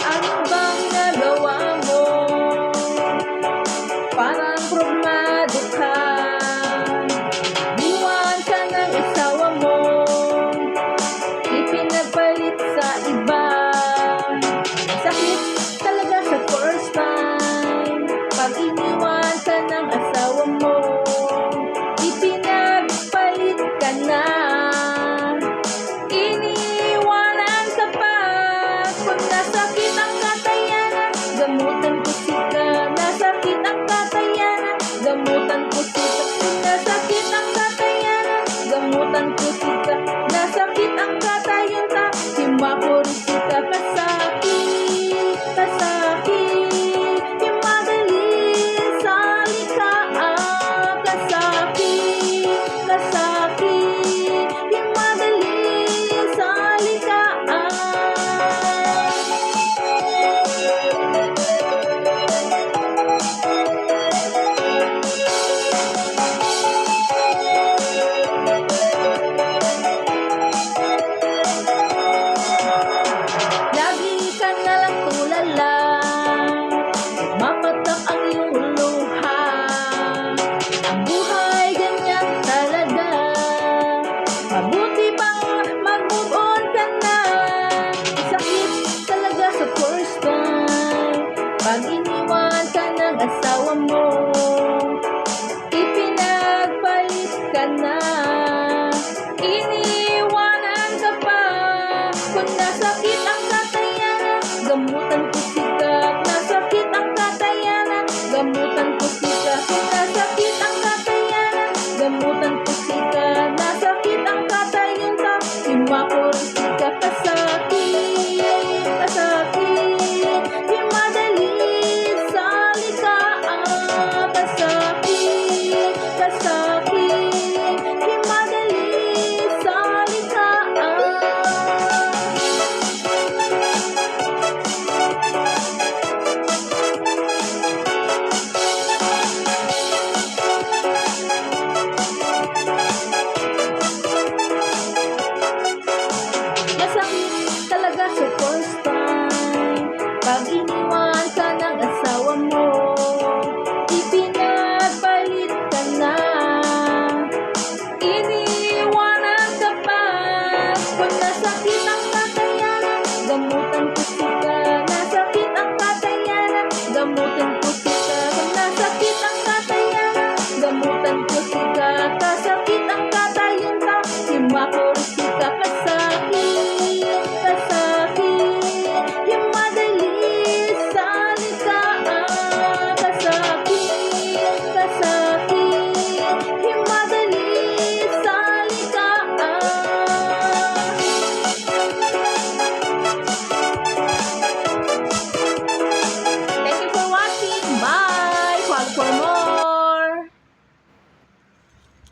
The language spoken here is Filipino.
Ano bang nagawa mo? Parang problemado ka. Iwan ka ng asawa mo, ipinapalit sa iba. Sakit talaga sa first time, pag iniwan ka ng asawa mo, ipinapalit ka na. Iniiwanan ka pa. Kung nasakit ang katayanan, gamutan ko sika. Nasakit ang katayanan, gamutan ko sika. Kung nasakit ang katayanan, gamutan ko sika. Nasakit ang katayanan, himakurisita. Kasakit, kasakit, himadali sa likaan. Kasakit, kasakit, himadali sa likaan. Lagi ka na lang tulala, mapatak ang iyong luha. Ang buhay ganyan talaga, mabuti bang mag-move on ka na. Sakit talaga sa first time, pag iniwan ka ng asawa mo.